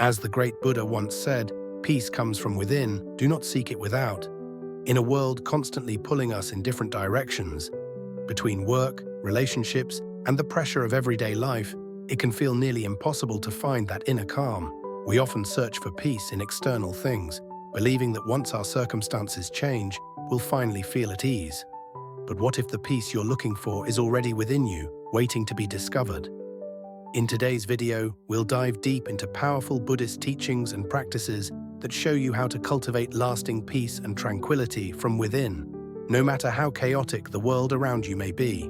As the great Buddha once said, peace comes from within, do not seek it without. In a world constantly pulling us in different directions, between work, relationships, and the pressure of everyday life, it can feel nearly impossible to find that inner calm. We often search for peace in external things, believing that once our circumstances change, we'll finally feel at ease. But what if the peace you're looking for is already within you, waiting to be discovered? In today's video, we'll dive deep into powerful Buddhist teachings and practices that show you how to cultivate lasting peace and tranquility from within, no matter how chaotic the world around you may be.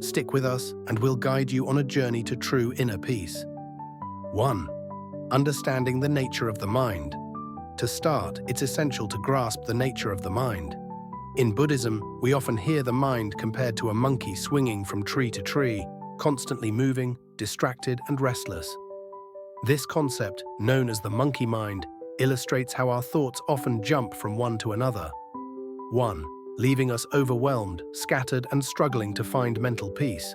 Stick with us, and we'll guide you on a journey to true inner peace. 1. Understanding the nature of the mind. To start, it's essential to grasp the nature of the mind. In Buddhism, we often hear the mind compared to a monkey swinging from tree to tree, constantly moving, distracted, and restless. This concept, known as the monkey mind, illustrates how our thoughts often jump from one to another. 1. Leaving us overwhelmed, scattered, and struggling to find mental peace.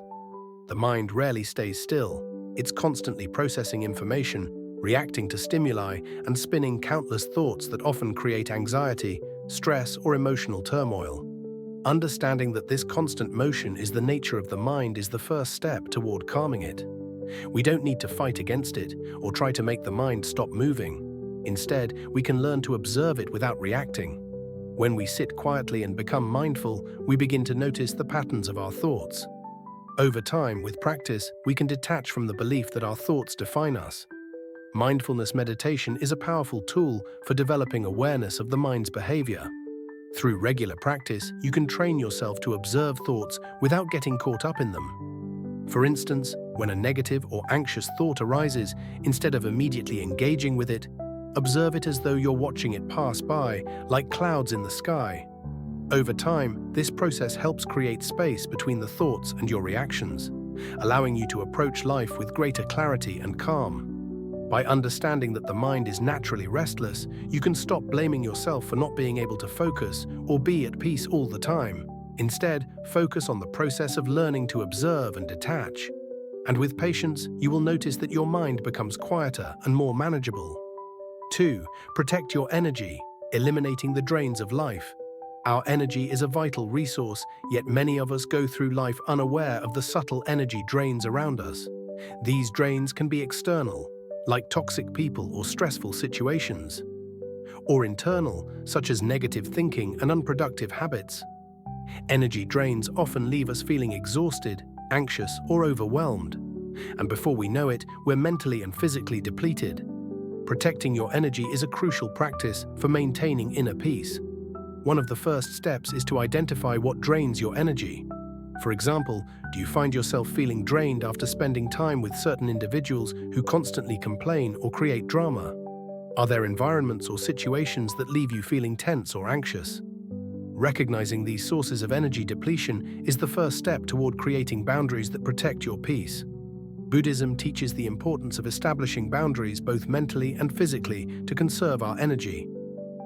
The mind rarely stays still. It's constantly processing information, reacting to stimuli, and spinning countless thoughts that often create anxiety, stress, or emotional turmoil. Understanding that this constant motion is the nature of the mind is the first step toward calming it. We don't need to fight against it or try to make the mind stop moving. Instead, we can learn to observe it without reacting. When we sit quietly and become mindful, we begin to notice the patterns of our thoughts. Over time, with practice, we can detach from the belief that our thoughts define us. Mindfulness meditation is a powerful tool for developing awareness of the mind's behavior. Through regular practice, you can train yourself to observe thoughts without getting caught up in them. For instance, when a negative or anxious thought arises, instead of immediately engaging with it, observe it as though you're watching it pass by, like clouds in the sky. Over time, this process helps create space between the thoughts and your reactions, allowing you to approach life with greater clarity and calm. By understanding that the mind is naturally restless, you can stop blaming yourself for not being able to focus or be at peace all the time. Instead, focus on the process of learning to observe and detach. And with patience, you will notice that your mind becomes quieter and more manageable. 2. Protect your energy, eliminating the drains of life. Our energy is a vital resource, yet many of us go through life unaware of the subtle energy drains around us. These drains can be external, like toxic people or stressful situations, or internal, such as negative thinking and unproductive habits. Energy drains often leave us feeling exhausted, anxious, or overwhelmed, and before we know it, we're mentally and physically depleted. Protecting your energy is a crucial practice for maintaining inner peace. One of the first steps is to identify what drains your energy. For example, do you find yourself feeling drained after spending time with certain individuals who constantly complain or create drama? Are there environments or situations that leave you feeling tense or anxious? Recognizing these sources of energy depletion is the first step toward creating boundaries that protect your peace. Buddhism teaches the importance of establishing boundaries both mentally and physically to conserve our energy.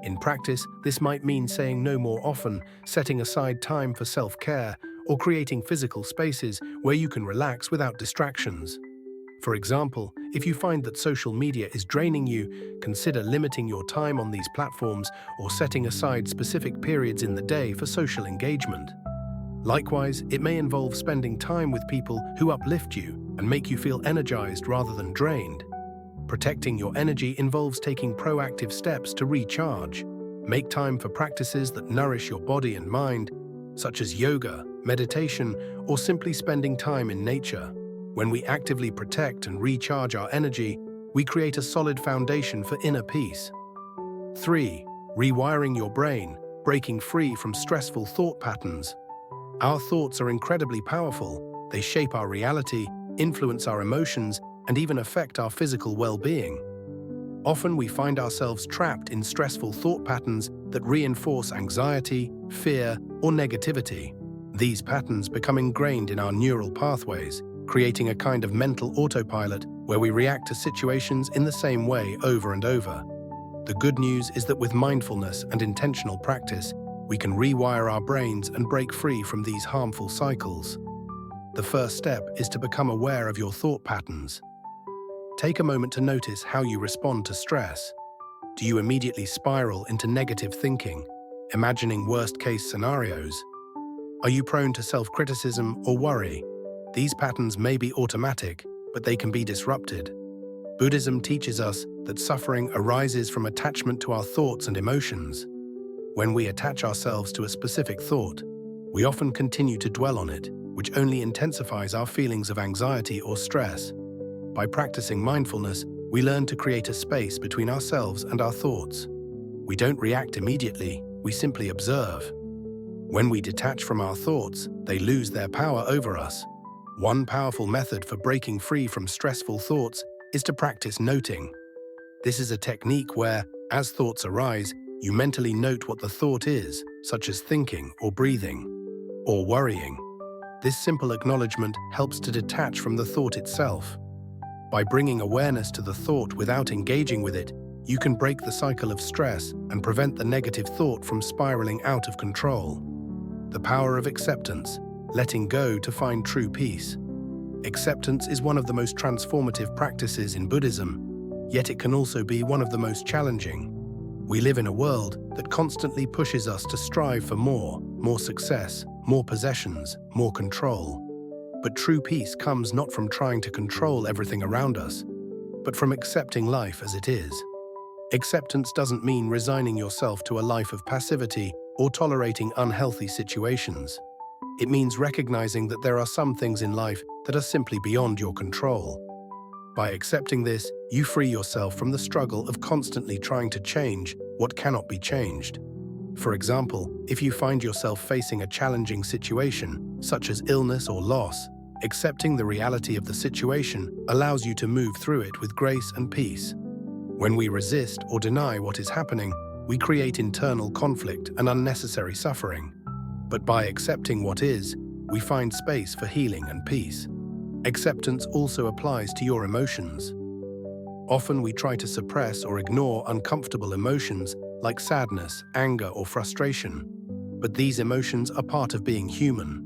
In practice, this might mean saying no more often, setting aside time for self-care, or creating physical spaces where you can relax without distractions. For example, if you find that social media is draining you, consider limiting your time on these platforms or setting aside specific periods in the day for social engagement. Likewise, it may involve spending time with people who uplift you and make you feel energized rather than drained. Protecting your energy involves taking proactive steps to recharge. Make time for practices that nourish your body and mind, such as yoga, meditation, or simply spending time in nature. When we actively protect and recharge our energy, we create a solid foundation for inner peace. 3. Rewiring your brain, breaking free from stressful thought patterns. Our thoughts are incredibly powerful. They shape our reality, influence our emotions, and even affect our physical well-being. Often we find ourselves trapped in stressful thought patterns that reinforce anxiety, fear, or negativity. These patterns become ingrained in our neural pathways, creating a kind of mental autopilot where we react to situations in the same way over and over. The good news is that with mindfulness and intentional practice, we can rewire our brains and break free from these harmful cycles. The first step is to become aware of your thought patterns. take a moment to notice how you respond to stress. Do you immediately spiral into negative thinking, imagining worst-case scenarios? Are you prone to self-criticism or worry? These patterns may be automatic, but they can be disrupted. Buddhism teaches us that suffering arises from attachment to our thoughts and emotions. When we attach ourselves to a specific thought, we often continue to dwell on it, which only intensifies our feelings of anxiety or stress. By practicing mindfulness, we learn to create a space between ourselves and our thoughts. We don't react immediately, we simply observe. When we detach from our thoughts, they lose their power over us. One powerful method for breaking free from stressful thoughts is to practice noting. This is a technique where, as thoughts arise, you mentally note what the thought is, such as thinking or breathing, or worrying. This simple acknowledgement helps to detach from the thought itself. By bringing awareness to the thought without engaging with it, you can break the cycle of stress and prevent the negative thought from spiraling out of control. The power of acceptance, letting go to find true peace. Acceptance is one of the most transformative practices in Buddhism, yet it can also be one of the most challenging. We live in a world that constantly pushes us to strive for more success, more possessions, more control. But true peace comes not from trying to control everything around us, but from accepting life as it is. Acceptance doesn't mean resigning yourself to a life of passivity or tolerating unhealthy situations. It means recognizing that there are some things in life that are simply beyond your control. By accepting this, you free yourself from the struggle of constantly trying to change what cannot be changed. For example, if you find yourself facing a challenging situation, such as illness or loss, accepting the reality of the situation allows you to move through it with grace and peace. When we resist or deny what is happening, we create internal conflict and unnecessary suffering. But by accepting what is, we find space for healing and peace. Acceptance also applies to your emotions. Often we try to suppress or ignore uncomfortable emotions like sadness, anger, or frustration. But these emotions are part of being human.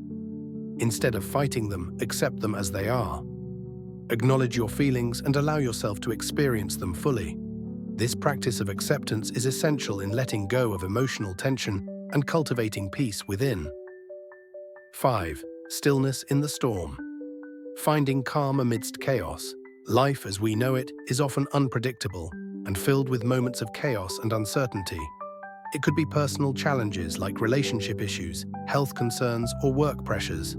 Instead of fighting them, accept them as they are. Acknowledge your feelings and allow yourself to experience them fully. This practice of acceptance is essential in letting go of emotional tension and cultivating peace within. 5. Stillness in the storm. Finding calm amidst chaos. Life as we know it is often unpredictable and filled with moments of chaos and uncertainty. It could be personal challenges like relationship issues, health concerns, or work pressures.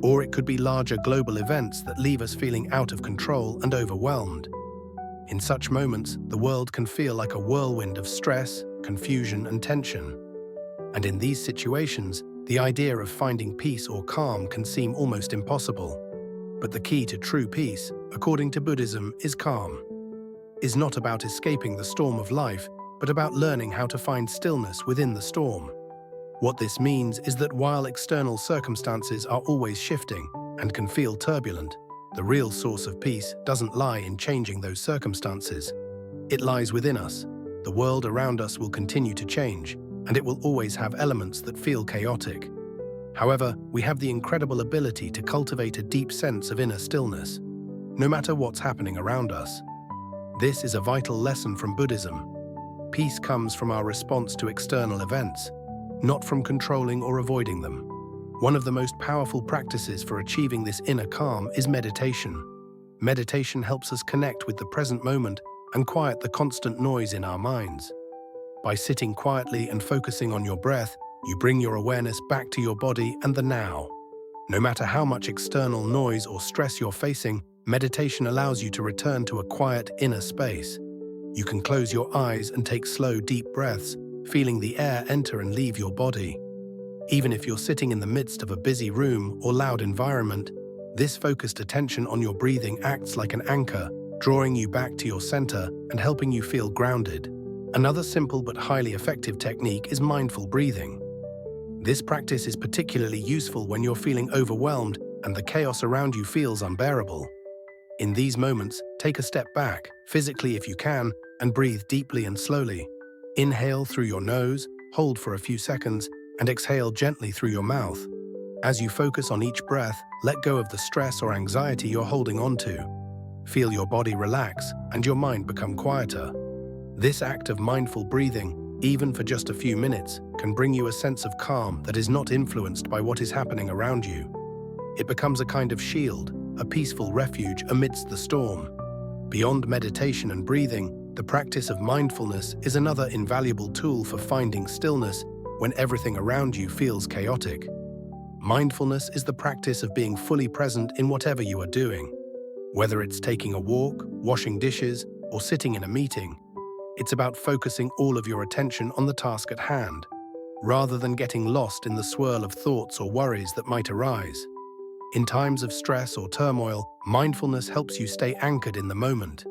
Or it could be larger global events that leave us feeling out of control and overwhelmed. In such moments, the world can feel like a whirlwind of stress, confusion, and tension. And in these situations, the idea of finding peace or calm can seem almost impossible. But the key to true peace, according to Buddhism, is calm. Is not about escaping the storm of life, but about learning how to find stillness within the storm. What this means is that while external circumstances are always shifting and can feel turbulent, the real source of peace doesn't lie in changing those circumstances. It lies within us. The world around us will continue to change, and it will always have elements that feel chaotic. However, we have the incredible ability to cultivate a deep sense of inner stillness, no matter what's happening around us. This is a vital lesson from Buddhism. Peace comes from our response to external events, not from controlling or avoiding them. One of the most powerful practices for achieving this inner calm is meditation. Meditation helps us connect with the present moment and quiet the constant noise in our minds. By sitting quietly and focusing on your breath, you bring your awareness back to your body and the now. No matter how much external noise or stress you're facing, meditation allows you to return to a quiet inner space. You can close your eyes and take slow, deep breaths, feeling the air enter and leave your body. Even if you're sitting in the midst of a busy room or loud environment, this focused attention on your breathing acts like an anchor, drawing you back to your center and helping you feel grounded. Another simple but highly effective technique is mindful breathing. This practice is particularly useful when you're feeling overwhelmed and the chaos around you feels unbearable. In these moments, take a step back, physically if you can, and breathe deeply and slowly. Inhale through your nose, hold for a few seconds, and exhale gently through your mouth. As you focus on each breath, let go of the stress or anxiety you're holding on to. Feel your body relax and your mind become quieter. This act of mindful breathing, even for just a few minutes, can bring you a sense of calm that is not influenced by what is happening around you. It becomes a kind of shield, a peaceful refuge amidst the storm. Beyond meditation and breathing, the practice of mindfulness is another invaluable tool for finding stillness when everything around you feels chaotic. Mindfulness is the practice of being fully present in whatever you are doing. Whether it's taking a walk, washing dishes, or sitting in a meeting, it's about focusing all of your attention on the task at hand, rather than getting lost in the swirl of thoughts or worries that might arise. In times of stress or turmoil, mindfulness helps you stay anchored in the moment.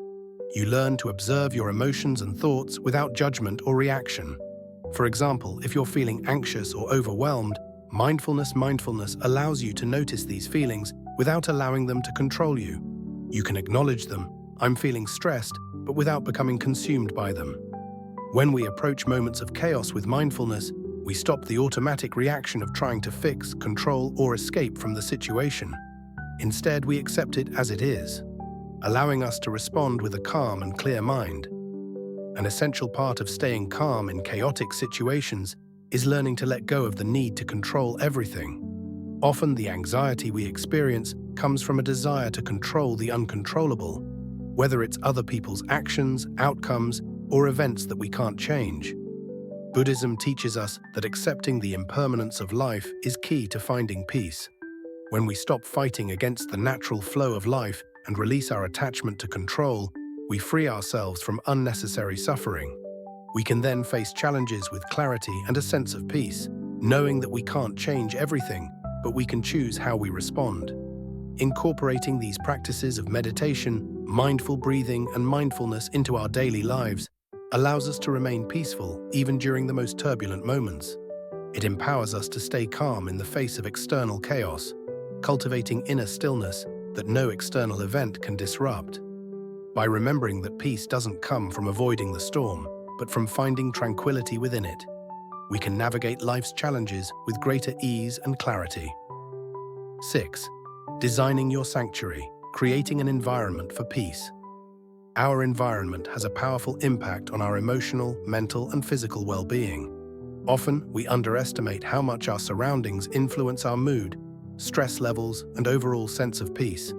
You learn to observe your emotions and thoughts without judgment or reaction. For example, if you're feeling anxious or overwhelmed, mindfulness allows you to notice these feelings without allowing them to control you. You can acknowledge them, I'm feeling stressed, but without becoming consumed by them. When we approach moments of chaos with mindfulness, we stop the automatic reaction of trying to fix, control, or escape from the situation. Instead, we accept it as it is, allowing us to respond with a calm and clear mind. An essential part of staying calm in chaotic situations is learning to let go of the need to control everything. Often, the anxiety we experience comes from a desire to control the uncontrollable, whether it's other people's actions, outcomes, or events that we can't change. Buddhism teaches us that accepting the impermanence of life is key to finding peace. When we stop fighting against the natural flow of life and release our attachment to control, we free ourselves from unnecessary suffering. We can then face challenges with clarity and a sense of peace, knowing that we can't change everything, but we can choose how we respond. Incorporating these practices of meditation, mindful breathing, and mindfulness into our daily lives allows us to remain peaceful even during the most turbulent moments. It empowers us to stay calm in the face of external chaos, cultivating inner stillness that no external event can disrupt. By remembering that peace doesn't come from avoiding the storm, but from finding tranquility within it, we can navigate life's challenges with greater ease and clarity. 6. Designing your sanctuary, creating an environment for peace. Our environment has a powerful impact on our emotional, mental, and physical well-being. Often, we underestimate how much our surroundings influence our mood, stress levels, and overall sense of peace.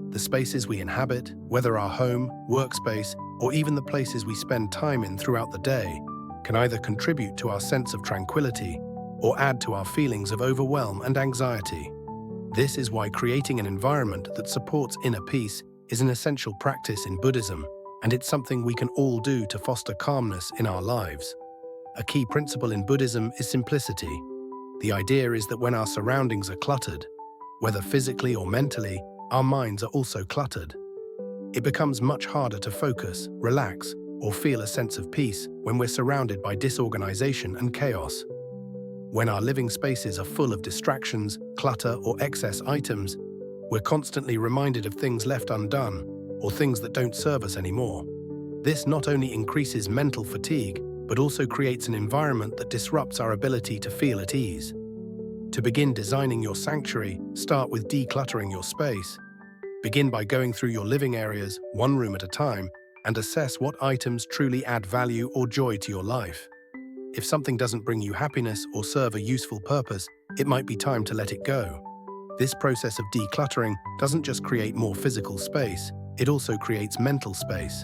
The spaces we inhabit, whether our home, workspace, or even the places we spend time in throughout the day, can either contribute to our sense of tranquility or add to our feelings of overwhelm and anxiety. This is why creating an environment that supports inner peace is an essential practice in Buddhism, and it's something we can all do to foster calmness in our lives. A key principle in Buddhism is simplicity. The idea is that when our surroundings are cluttered, whether physically or mentally, our minds are also cluttered. It becomes much harder to focus, relax, or feel a sense of peace when we're surrounded by disorganization and chaos. When our living spaces are full of distractions, clutter, or excess items, we're constantly reminded of things left undone or things that don't serve us anymore. This not only increases mental fatigue, but also creates an environment that disrupts our ability to feel at ease. To begin designing your sanctuary, start with decluttering your space. Begin by going through your living areas, one room at a time, and assess what items truly add value or joy to your life. If something doesn't bring you happiness or serve a useful purpose, it might be time to let it go. This process of decluttering doesn't just create more physical space, it also creates mental space.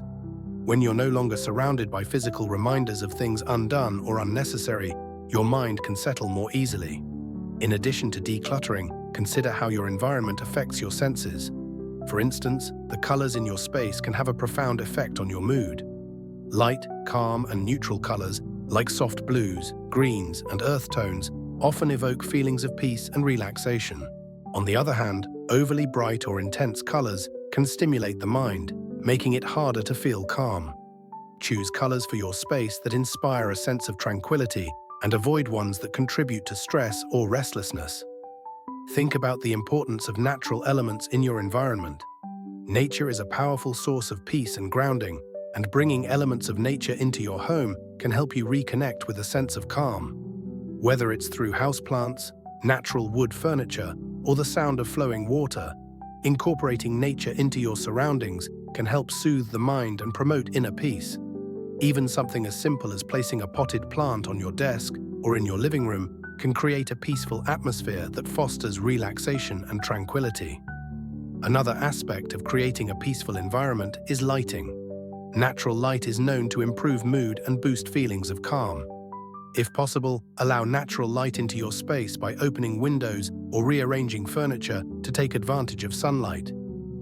When you're no longer surrounded by physical reminders of things undone or unnecessary, your mind can settle more easily. In addition to decluttering, consider how your environment affects your senses. For instance, the colors in your space can have a profound effect on your mood. Light, calm, and neutral colors, like soft blues, greens, and earth tones, often evoke feelings of peace and relaxation. On the other hand, overly bright or intense colors can stimulate the mind, making it harder to feel calm. Choose colors for your space that inspire a sense of tranquility and avoid ones that contribute to stress or restlessness. Think about the importance of natural elements in your environment. Nature is a powerful source of peace and grounding, and bringing elements of nature into your home can help you reconnect with a sense of calm. Whether it's through houseplants, natural wood furniture, or the sound of flowing water, Incorporating nature into your surroundings can help soothe the mind and promote inner peace. Even something as simple as placing a potted plant on your desk or in your living room can create a peaceful atmosphere that fosters relaxation and tranquility. Another aspect of creating a peaceful environment is lighting. Natural light is known to improve mood and boost feelings of calm. If possible, allow natural light into your space by opening windows or rearranging furniture to take advantage of sunlight.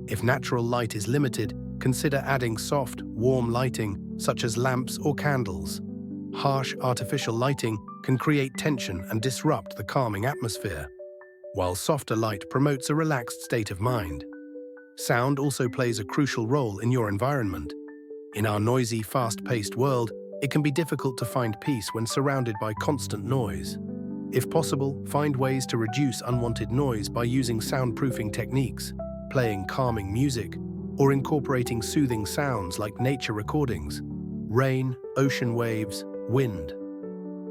If natural light is limited, consider adding soft, warm lighting such as lamps or candles. Harsh artificial lighting can create tension and disrupt the calming atmosphere, while softer light promotes a relaxed state of mind. Sound also plays a crucial role in your environment. In our noisy, fast-paced world, it can be difficult to find peace when surrounded by constant noise. If possible, find ways to reduce unwanted noise by using soundproofing techniques, playing calming music, or incorporating soothing sounds like nature recordings, rain, ocean waves, wind.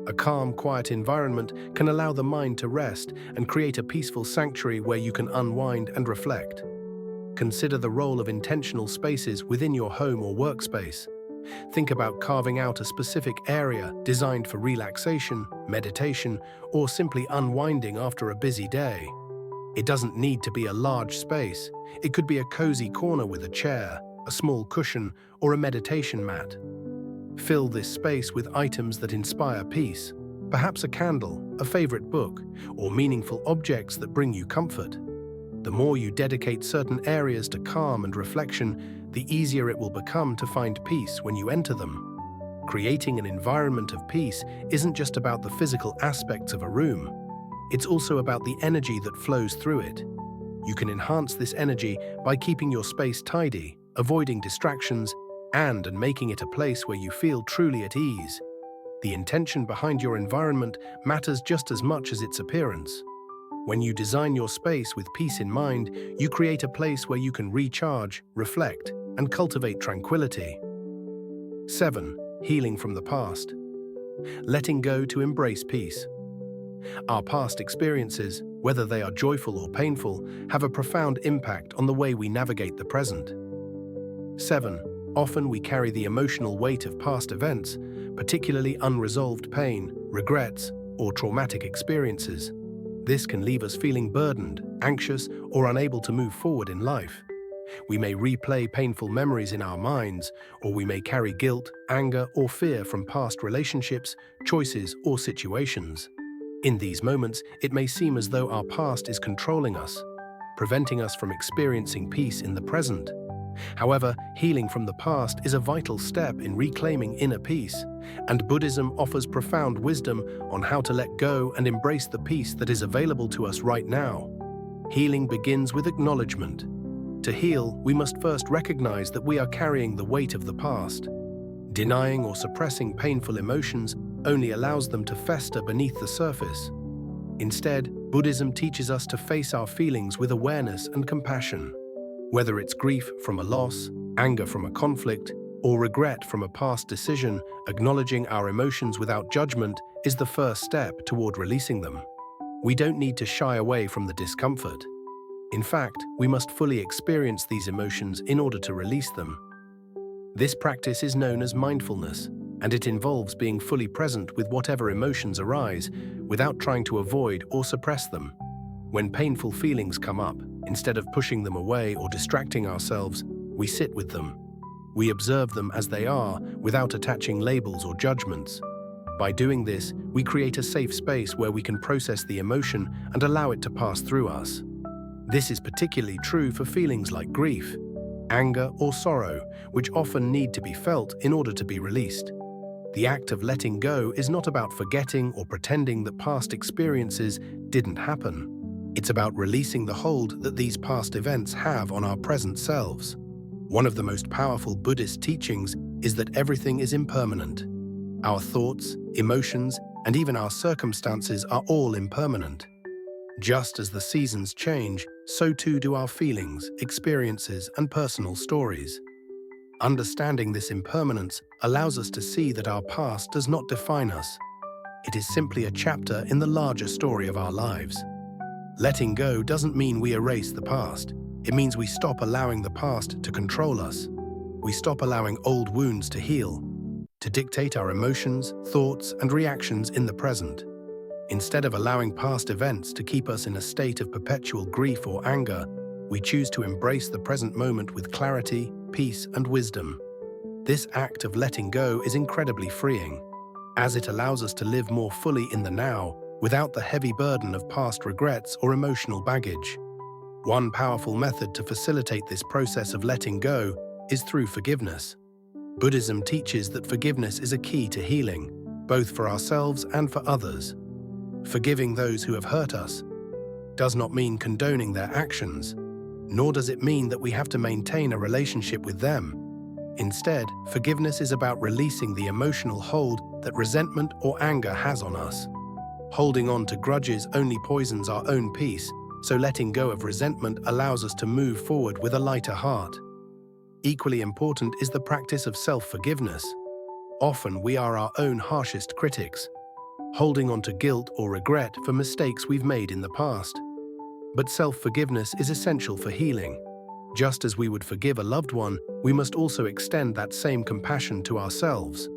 A calm, quiet environment can allow the mind to rest and create a peaceful sanctuary where you can unwind and reflect. Consider the role of intentional spaces within your home or workspace. Think about carving out a specific area designed for relaxation, meditation, or simply unwinding after a busy day. It doesn't need to be a large space. It could be a cozy corner with a chair, a small cushion, or a meditation mat. Fill this space with items that inspire peace, perhaps a candle, a favorite book, or meaningful objects that bring you comfort. The more you dedicate certain areas to calm and reflection, the easier it will become to find peace when you enter them. Creating an environment of peace isn't just about the physical aspects of a room. It's also about the energy that flows through it. You can enhance this energy by keeping your space tidy, avoiding distractions, and making it a place where you feel truly at ease. The intention behind your environment matters just as much as its appearance. When you design your space with peace in mind, you create a place where you can recharge, reflect, and cultivate tranquility. 7. Healing from the past. Letting go to embrace peace. Our past experiences, whether they are joyful or painful, have a profound impact on the way we navigate the present. 7. Often we carry the emotional weight of past events, particularly unresolved pain, regrets, or traumatic experiences. This can leave us feeling burdened, anxious, or unable to move forward in life. We may replay painful memories in our minds, or we may carry guilt, anger, or fear from past relationships, choices, or situations. In these moments, it may seem as though our past is controlling us, preventing us from experiencing peace in the present. However, healing from the past is a vital step in reclaiming inner peace, and Buddhism offers profound wisdom on how to let go and embrace the peace that is available to us right now. Healing begins with acknowledgement. To heal, we must first recognize that we are carrying the weight of the past. Denying or suppressing painful emotions only allows them to fester beneath the surface. Instead, Buddhism teaches us to face our feelings with awareness and compassion. Whether it's grief from a loss, anger from a conflict, or regret from a past decision, acknowledging our emotions without judgment is the first step toward releasing them. We don't need to shy away from the discomfort. In fact, we must fully experience these emotions in order to release them. This practice is known as mindfulness, and it involves being fully present with whatever emotions arise without trying to avoid or suppress them. When painful feelings come up, instead of pushing them away or distracting ourselves, we sit with them. We observe them as they are without attaching labels or judgments. By doing this, we create a safe space where we can process the emotion and allow it to pass through us. This is particularly true for feelings like grief, anger, or sorrow, which often need to be felt in order to be released. The act of letting go is not about forgetting or pretending that past experiences didn't happen. It's about releasing the hold that these past events have on our present selves. One of the most powerful Buddhist teachings is that everything is impermanent. Our thoughts, emotions, and even our circumstances are all impermanent. Just as the seasons change, so too do our feelings, experiences, and personal stories. Understanding this impermanence allows us to see that our past does not define us. It is simply a chapter in the larger story of our lives. Letting go doesn't mean we erase the past. It means we stop allowing the past to control us. We stop allowing old wounds to heal, to dictate our emotions, thoughts, and reactions in the present. Instead of allowing past events to keep us in a state of perpetual grief or anger, we choose to embrace the present moment with clarity, peace, and wisdom. This act of letting go is incredibly freeing, as it allows us to live more fully in the now without the heavy burden of past regrets or emotional baggage. One powerful method to facilitate this process of letting go is through forgiveness. Buddhism teaches that forgiveness is a key to healing, both for ourselves and for others. Forgiving those who have hurt us does not mean condoning their actions, nor does it mean that we have to maintain a relationship with them. Instead, forgiveness is about releasing the emotional hold that resentment or anger has on us. Holding on to grudges only poisons our own peace, so letting go of resentment allows us to move forward with a lighter heart. Equally important is the practice of self-forgiveness. Often we are our own harshest critics, holding on to guilt or regret for mistakes we've made in the past. But self-forgiveness is essential for healing. Just as we would forgive a loved one, we must also extend that same compassion to ourselves.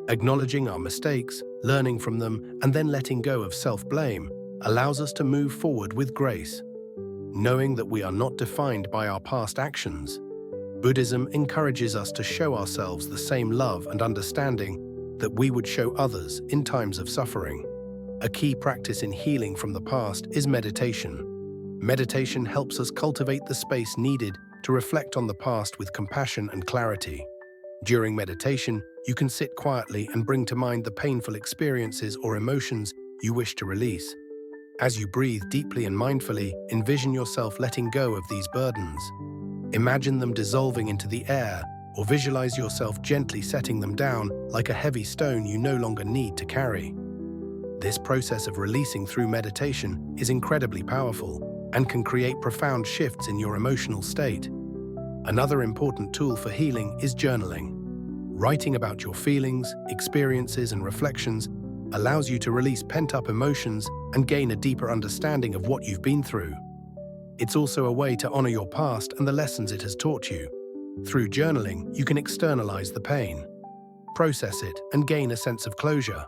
Acknowledging our mistakes, learning from them, and then letting go of self-blame allows us to move forward with grace. Knowing that we are not defined by our past actions, Buddhism encourages us to show ourselves the same love and understanding that we would show others in times of suffering. A key practice in healing from the past is meditation. Meditation helps us cultivate the space needed to reflect on the past with compassion and clarity. During meditation, you can sit quietly and bring to mind the painful experiences or emotions you wish to release. As you breathe deeply and mindfully, envision yourself letting go of these burdens. Imagine them dissolving into the air, or visualize yourself gently setting them down like a heavy stone you no longer need to carry. This process of releasing through meditation is incredibly powerful and can create profound shifts in your emotional state. Another important tool for healing is journaling. Writing about your feelings, experiences, and reflections allows you to release pent-up emotions and gain a deeper understanding of what you've been through. It's also a way to honor your past and the lessons it has taught you. Through journaling, you can externalize the pain, process it, and gain a sense of closure.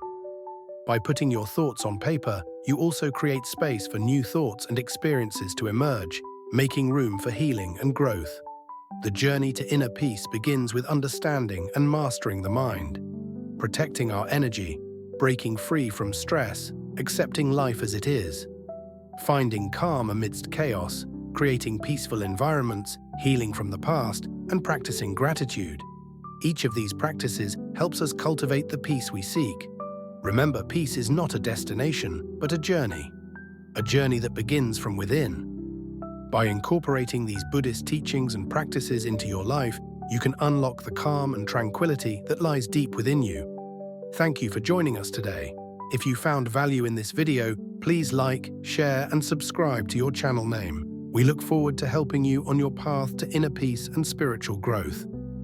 By putting your thoughts on paper, you also create space for new thoughts and experiences to emerge, making room for healing and growth. The journey to inner peace begins with understanding and mastering the mind, protecting our energy, breaking free from stress, accepting life as it is, finding calm amidst chaos, creating peaceful environments, healing from the past, and practicing gratitude. Each of these practices helps us cultivate the peace we seek. Remember, peace is not a destination, but a journey that begins from within. By incorporating these Buddhist teachings and practices into your life, you can unlock the calm and tranquility that lies deep within you. Thank you for joining us today. If you found value in this video, please like, share, and subscribe to your channel name. We look forward to helping you on your path to inner peace and spiritual growth.